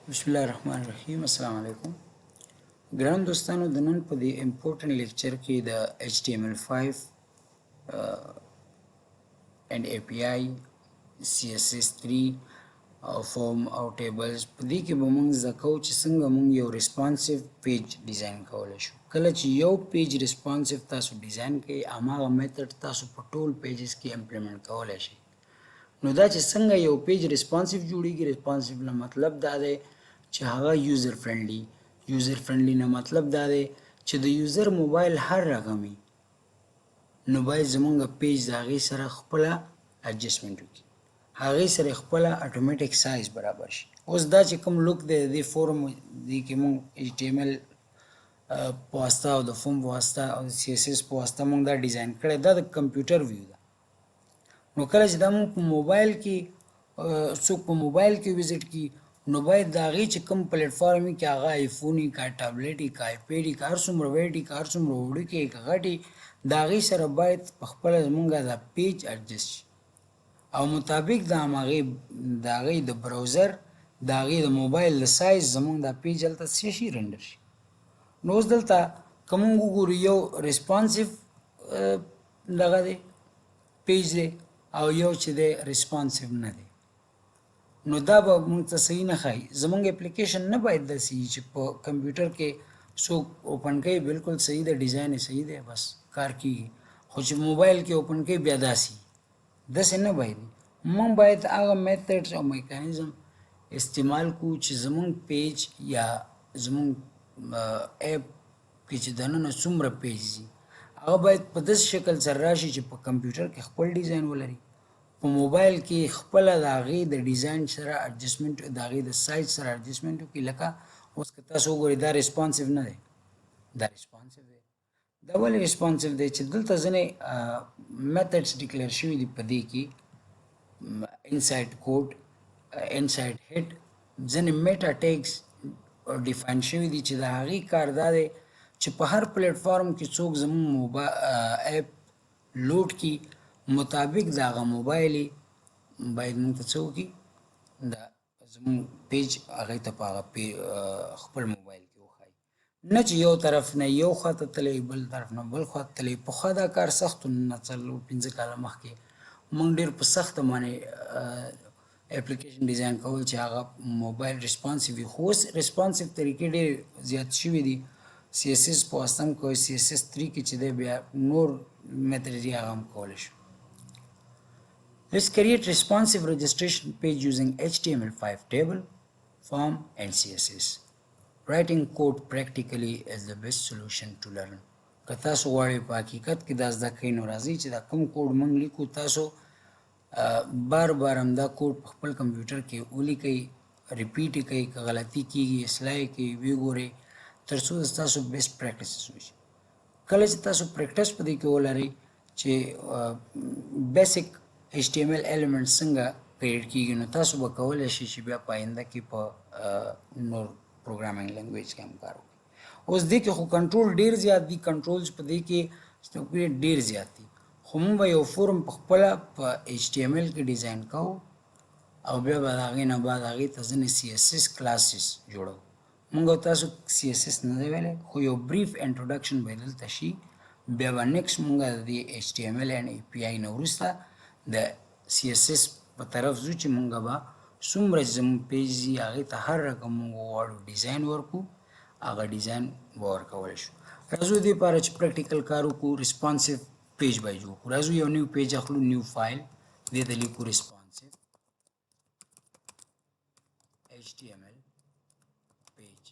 बिस्मिल्लाहिर्रहमानिर्रहीम अस्सलाम वालेकुम। ګران دوستانو د نن په دې امپورټنت لیکچر کې د HTML5 and API CSS3 او فورم او ټیبلز په دې کې به موږ زده کوو چې څنګه موږ یو ریسپانسیو پیج ډیزاین کولی شو. کله چې یو پیج ریسپانسیو تاسو ډیزاین کړئ هماغه میتھډ تاسو په ټول پیجز کې امپلیمنٹ کولی شئ. نو دا چې څنګه یو پیج ریسپانسیو جوړیږي، ریسپانسیو نه مطلب دا دی چې هغه یوزر فرندلی نه مطلب دا دی چې د یوزر موبایل هر رقمي نو باید زمونږ پیج د هغې سره خپله اډجسټمنټ وکړي، هغې سره خپله اټومیټک سایز برابر شي. اوس دا چې کوم لوک دی د دې فورم دې کې مونږ HTML په واسطه او د فورم په واسطه او د CSS په واسطه مونږ دا ډیزاین کړی، دا د کمپیوټر ویو ده. نو کله چې دا مونږ په موبایل کې څوک په موبایل کې وزټ کی نو باید د هغې چې کوم پلیټفارم وي که هغه آیفون وي که ټابلیټ وي که آیپیډ وي که هر څومره ویډ وي که هر څومره وړوکی وي که غټ وي د هغې سره باید په خپله زمونږ دا پیج اډجسټ شي او مطابق د هغې د براوزر د هغې د موبایل د سایز زمونږ دا پیج هلته څه شي رینډر شي. نو اوس دلته که مونږ وګورو یو ریسپانسیو دغه دی پیج دی او یو چې دی ریسپانسیو نه دی، نو دا به مونږ ته صحیح نه ښایي. زمونږ اپلیکیشن نه باید داسې وي چې په کمپیوټر کې څوک اوپن کوي بالکل صحیح ده، ډیزاین یې صحیح دی، بس کار کېږي، خو چې موبایل کې اوپن کوي بیا داسې داسې نه باید. مونږ باید هغه میتھډز او میکانیزم استعمال کړو چې زمونږ پیج یا زمونږ اپ کې چې دننه څومره پیج دي هغه باید په داسې شکل سره راشي چې په کمپیوټر کې خپل ډیزاین ولري، په موبایل کې خپله د هغې د ډیزاین سره اډجسټمنټ د هغې د سایز سره اډجسټمنټ وکړي. لکه اوس که تاسو وګورئ دا ریسپانسیو نه دی، دا ریسپانسیو دی. دا ولې ریسپانسیو دی چې دلته ځینې میتھډس ډیکلیئر شوي دي په دې کې انسایډ کوډ انسایډ هیډ ځینې میټا ټیګز ډیفاین شوي دي چې د هغې کار دا دی چې په هر پلیټفارم کې څوک زموږ اپ لوډ کړي مطابق د هغه موبایل باید موږ ته څه وکړي د زموږ پیج هغې ته په هغه خپل موبایل کې وښایي، نه چې یو طرف نه یو خواته تللی بل طرف نه بل خواته تللی. پخوا دا کار سخت و، نه 4-5 کاله مخکې موږ ډېر په سخته باندې اپلیکیشن ډیزاین کول چې هغه موبایل ریسپانسیو وي، خو اوس ریسپانسیو طریقې ډېرې زیات شوي دي. CSS په واسطه هم کوئ، CSS3 کې چې دی بیا نور میتھډ یې هغه هم کولی شو. Let's create responsive registration page using HTML5 table, form and CSS. Writing code practically is the best solution to learn. که تاسو غواړئ په حقیقت کې دا زده کړئ نو راځئ چې دا کوم کوډ موږ لیکو تاسو بار بار همدا کوډ په خپل کمپیوټر کې ولیکئ، ریپیټ یې کئ، که غلطي کېږي اصلاح یې کئ، ویې ګورئ تر څو ستاسو بیسټ پریکټسز وشي. کله چې تاسو پریکټس په دې کې ولرئ چې بیسیک HTML element څنګه کریټ کیږي نو تاسو به کولی شئ چې بیا په آینده کې په نور پروګرامینګ لینګویج کې هم کار وکړئ. اوس دې کې خو کنټرول ډېر زیات دي، کنټرولز په دې کې ډېر زیات دي، خو موږ به یو فورم په خپله په HTML کې ډیزاین کوو او بیا به د هغې نه بعد هغې ته ځینې CSS کلاسز جوړو. موږ تاسو CSS نه دی ویلی خو یو بریف انټروډکشن به دلته شي، بیا به نیکسټ موږ د دې HTML and API نه وروسته د CSS په طرف ځو چې موږ به څومره چې زموږ پیج دي هغې ته هر رقم موږ وغواړو ډیزاین ورکړو، هغه ډیزاین به ورکولی شو. راځو دې لپاره چې پریکټیکل کار وکړو، ریسپانسیو پیج به یې جوړ کړو. راځو یو نیو پیج اخلو، نیو فایل، دې ته لیکو ریسپانسیو HTML page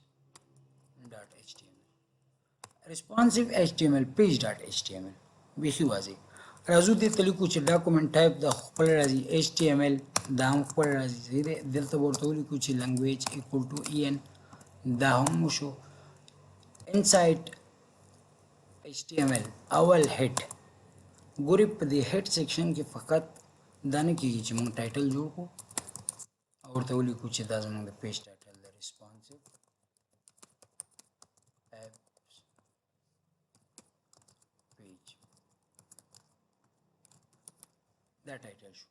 dot HTML responsive HTML page dot HTML بیخي واضح. راځو دې ته لیکو چې ډاکومنټ ټایپ د خپل راځي HTML دا هم خپل راځي، صحیح دی. دلته به ورته ولیکو چې لنګویج equal to EN دا هم وشو. انسایډ HTML اول هیډ، ګورئ په دې هیډ سیکشن کې فقط دا نه کېږي چې موږ ټایټل جوړ کړو او ورته ولیکو چې دا زموږ د پیج ټایټل دی ریسپانسیو پیج، دا ټایټل شو.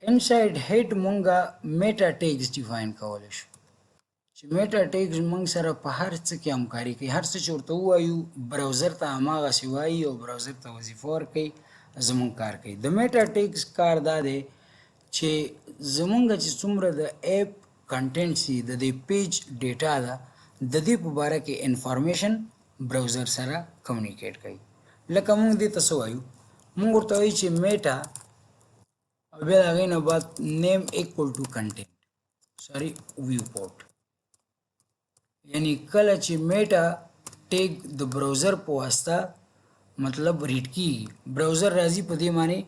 انسایډ هیډ مونږه میټا ټیګز ډیفاین کولی شو چې میټا ټیګ موږ سره په هر څه کې همکاري کوي. هر څه چې ورته ووایو براوزر ته هماغسې وایي او براوزر ته وظیفه ورکوي، زموږ کار کوي. د میټا ټیګز کار دا دی چې زمونږ چې څومره د ایپ کنټینټ سي، د دې پیج ډیټا ده، د دې په باره کې انفارمیشن براوزر سره کمیونیکیټ کوي. لکه موږ دې ته څه وایو، موږ ورته وایو چې میټا او بیا د هغې نه بعد نیم ایکول ټو کنټینټ ویو پورټ. یعنی کله چې میټا ټیګ د براوزر په واسطه مطلب ریډ کیږي، براوزر راځي په دې معنی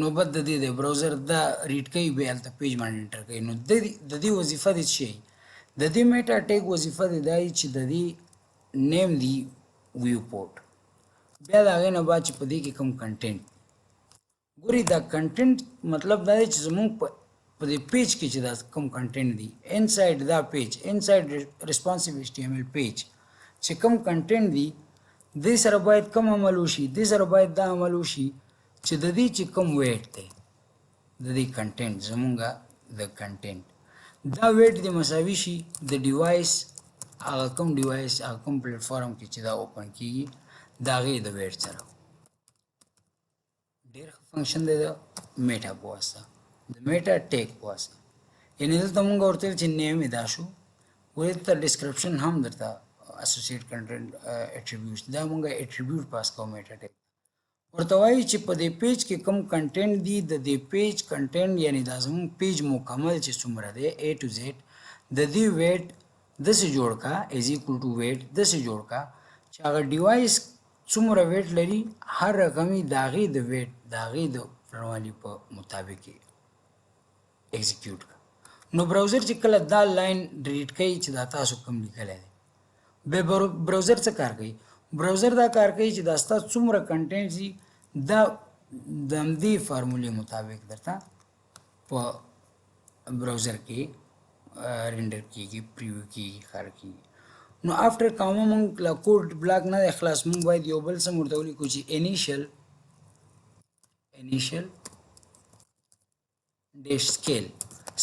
نوبت د دې دی براوزر دا ریډ کوي، بیا هلته پیج باندې انټر کوي. نو د دې وظیفه دې څه د دې میټا ټیګ وظیفه دې دا چې د دې نیم دی ویو پورټ. بیا د هغې نه بعد چې په دې کې کوم کنټینټ ګوري، دا کنټینټ مطلب دا دی چې زمونږ په دې پیج کې چې دا کوم کنټینټ دی انسایډ دا پیج، انسایډ ریسپانسیو HTML پیج چې کوم کنټینټ دی، دې سره باید کوم عمل وشي، دې سره باید دا عمل وشي چې د دې چې کوم ویټ دی د دې کنټینټ، زمونږه د کنټینټ دا ویټ دې مساوي شي د ډیوایس، هغه کوم ډیوایس هغه کوم پلیټفارم کې چې دا اوپن کیږي د هغې د ویټ سره. ډېر ښه فنکشن دی د میټا په واسطه، د میټا ټیګ په واسطه. یعنې دلته مونږ ورته ویل چې نیم یې دا شو، ولې دلته ډسکرپشن هم درته اسوسیټ کنټینټ اټریبیوټس دا مونږ اټریبیوټ پاس کوو میټا ټیګ. ورته وایي چې په دې پیج کې کوم کنټینټ دی، د دې پیج کنټینټ یعنی دا زموږ پیج مکمل چې څومره دی A to Z، د دې ویټ داسې جوړ کا از ایکول ټو ویټ داسې جوړ کا چې هغه ډیوایس څومره ویټ لري هر رقمي د هغې د ویټ د هغې د پړوالي په مطابق یې ایگزیکیوټ کا. نو براوزر چې کله دا لاین ریډ کوي چې دا تاسو کوم لیکلی دی، بیا براوزر څه کار کوي، براوزر دا کار کوي چې دا ستاسو څومره کنټینټ دي دا د همدې فارمولې مطابق درته په براوزر کې رینډر کیږي، پریویو کیږي، ښکار کیږي. نو افټر کاما مونږ لا کوډ بلاک نه دی خلاص، مونږ باید یو بل څه ورته ولیکو چې انیشل ډیش سکیل،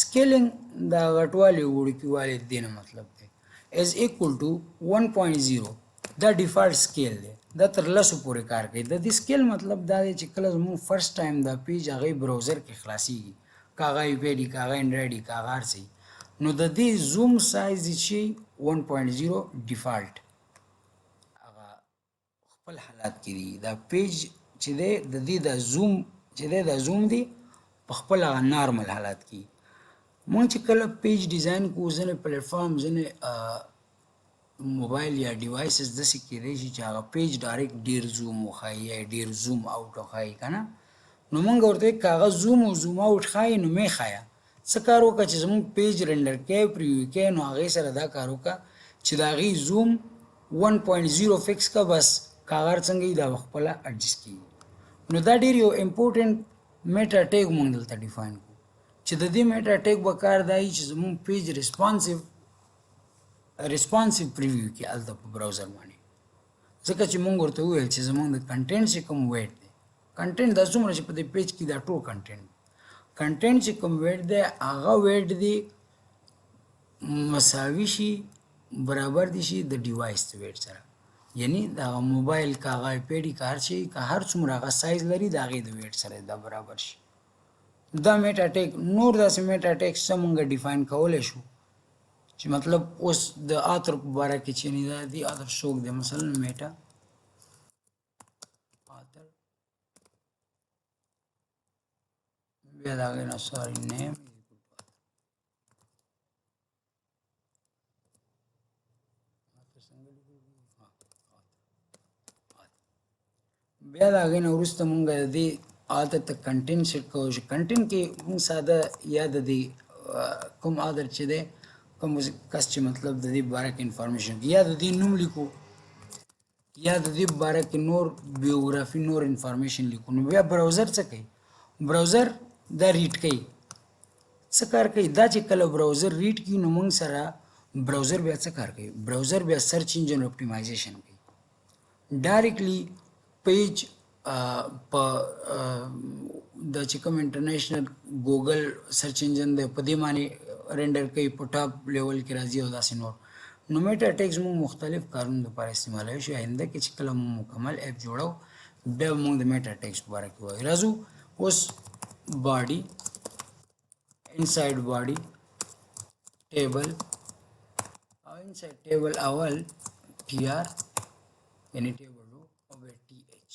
سکیلینګ دا غټوالی وړوکیوالی د دې نه مطلب دی از ایکول ټو 1.0 دا ډیفالټ سکیل دی، دا تر لسو پورې کار کوي. د دې سکیل مطلب دا دی چې کله زموږ فرست ټایم دا پیج هغې براوزر کې خلاصیږي، که هغه ایپیډ که هغه انډرایډ که هغه هر څه، نو د دې زوم سایز دی چې 1.0 ډیفالټ هغه خپل حالات کې دی. دا پیج چې دی د دې دا زوم چې دی دا زوم دی په خپل هغه نارمل حالات کې. مونږ چې کله پیج ډیزاین کوو، ځینې پلیټفارم ځینې موبایل یا ډیوایسز داسې کیدی شي چې هغه پیج ډایرکټ ډیر زوم وښایي یا ډیر زوم آوټ وښایي که نه، نو مونږ ورته وایو که هغه زوم او زوم آوټ ښایي نو مې ښایه څه کار وکړه چې زموږ پیج رینډر کوې پریویو کوې، نو هغې سره دا کار وکړه چې د هغې زوم 1.0 فکس که، بس که هغه هر څنګه وي دا به خپله اډجسټ کېږي. نو دا ډېر یو امپورټنټ میټا ټیګ مونږ دلته ډیفاین کړو چې د دې میټا ټیګ به کار دا وي چې زموږ پیج ریسپانسیو پریویو کې هلته په براوزر باندې، ځکه چې مونږ ورته وویل چې زموږ د کنټینټ چې کوم ویټ دی، کنټینټ دا څومره چې په دې پیج کې دا ټول کنټینټ چې کوم ویټ دی هغه ویټ دی مساوي شي برابر دي شي د ډیوایس د ویټ سره، یعنی د هغه موبایل که هغه ایپیډ که هر شي که هر څومره هغه سایز لري د هغې د ویټ سره دا برابر شي. دا میټا ټیګ نور داسې میټا ټیګ څه مونږ ډیفاین کولی شو چې مطلب اوس د آتر په باره کې چې دا دی آتر څوک دی، مثلا میټا آتر بیا د هغې نه ساري نیم بیا د هغې نه وروسته مونږ د دې آتر ته کنټینټ سیټ کوو چې کنټینټ کې مونږ ساده یا د دې کوم آتر چې دی کوم کس چې مطلب د دې باره کې انفارمیشن یا د دې نوم لیکو یا د دې باره کې نور بیوګرافي نور انفارمیشن لیکو. نو بیا براوزر څه کوي، براوزر دا ریډ کوي، څه کار کوي دا چې کله براوزر ریډ کوي نو موږ سره براوزر بیا څه کار کوي، براوزر بیا سرچ انجن اپټیمایزیشن کوي، ډایرکټلی پیج په د چې کوم انټرنیشنل ګوګل سرچ انجن دی په دې باندې رینډر کوي په ټاپ لیول کې راځي او داسې نور. نو میټا ټیکس موږ مختلف کارونو لپاره استعمالوي شو. آینده کې چې کله موږ مکمل اپ جوړو بیا موږ د میټا ټیکس په اړه کې وایو. راځو اوس باډي انساید باډي ټیبل او انساید ټیبل اول ټي آر یعنی ټیبل رو او بیا ټي ایچ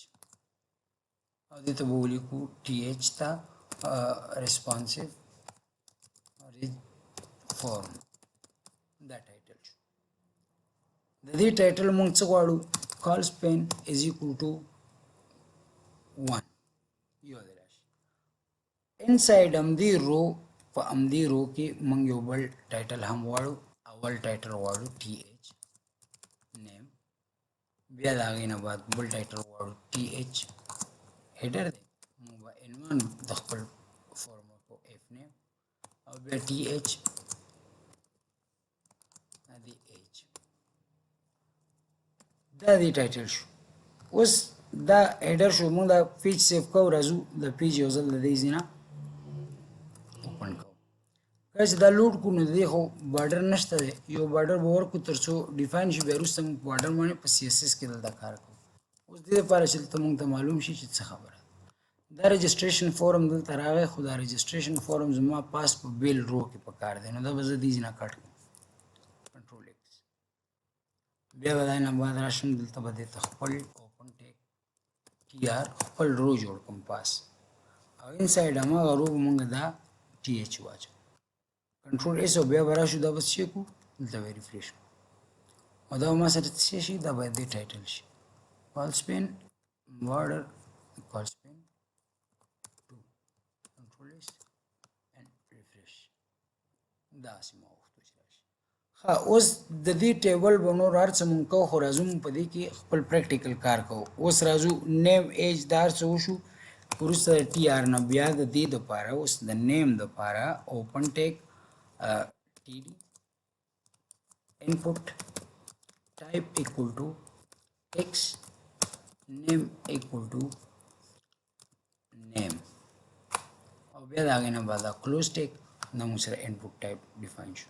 او دې ته به ولیکو ټي ایچ ته ریسپانسیو فورم. دا ټایټل شو. د دې ټایټل موږ څه غواړو؟ کال سپین از ایکول ټو 1 یو دی راشي. انساید همدې رو په همدې رو کې موږ یو بل ټایټل هم غواړو. اول ټایټل غواړو ټي ایچ نیم، بیا د هغې نه بعد بل ټایټل غواړو ټي ایچ هیډر دی، موږ به عنوان د خپل فورم ورکو ایف نیم او بیا ټي ایچ دی ایچ. دا دی ټایټل شو. اوس دا هیډر شو. موږ دا پیج سیف کوو. راځو د پیج یو ځل د دې ځای نه اوپن کوو. کله چې دا لوډ کړو نو د دې خو بارډر نشته دی. یو بارډر به ورکړو تر څو ډیفاین شي. بیا وروسته موږ بارډر باندې په سی ایس ایس کې دلته کار کوو. اوس دې لپاره چې دلته موږ ته معلوم شي چې څه خبره ده. دا رجسټریشن فورم دلته راغی خو دا رجسټریشن فورم زما پاس په بیل رو کې پکار دی. نو دا به زه دې ځای نه کټ کړم کنټرول ایکس. بیا به دا نه بعد راشم دلته به دې ته خپل اوپن ټیک ټي آر خپل رو جوړ کړم پاس او انساید هماغه رو به موږ دا ټي ایچ واچو کنټرول ایس او بیا به راشو دا به څه کړو دلته به ریفریش کړو او دا ما سره څه شي دا به دې ټایټل شي کال سپین بارډر کال سپین 2 کنټرول ایس اینڈ ریفریش. دا سیمه وخت چې راشي. ها اوس د دې ټیبل به نور هر څه مونږ کوو خو راځو مونږ په دې کې خپل پریکټیکل کار کوو. اوس راځو نیم ایج دا هر څه وشو. وروسته د ټي آر نه بیا د دې دپاره اوس د نیم دپاره اوپن ټیک ټي ډي input type equal to text name equal to name او بیا دا غینه بعد close tag دا موږ سره input type define شو.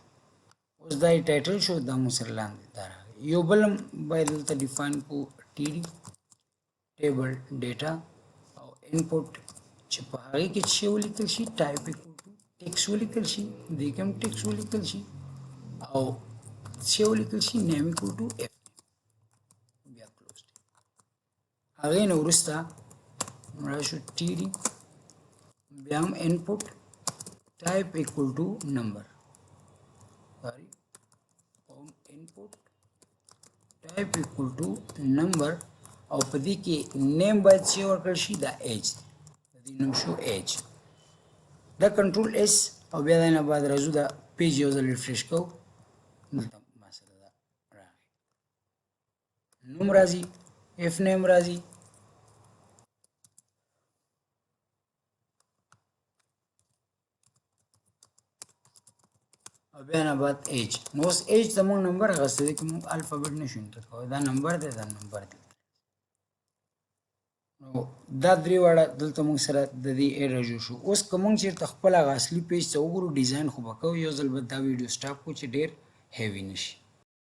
اوس دا ټایټل شو دا موږ سره لاندې دا راغی. یو بل باید دلته ډیفاین کو ټي ډي ټیبل ډیټا او input چې په هغې کې چې ولیکل شي type equal to text ولیکل شي دې کې هم text ولیکل شي او چې ولیکل شي name equal to f بیا کلوز دی. هغې نه وروسته راشو ټي ډي بیا هم input type equal to number input type equal to number او په دې کې name باید چې ورکړل شي دا ایج دی. د دې نوم شو ایج. دا کنټرول ایس او بیا د نه بعد راځو دا پیج یو ځل ریفریش کوو دلته ما سره دا راغی. نوم راځي اف نیم راځي او بیا نه بعد ایج. نو اوس ایج ته موږ نمبر اخیستی دی که موږ الفابیټ نشو انټر کولی. دا نمبر دی دا نمبر دی. نو دا درې واړه دلته موږ سره د دې ایډر جوړ شو. اوس که موږ چېرته خپل هغه اصلي پیج ته وګورو ډیزاین خو به کوو. یو ځل به دا ویډیو سټاپ کړو چې ډېر هیوي نه شي.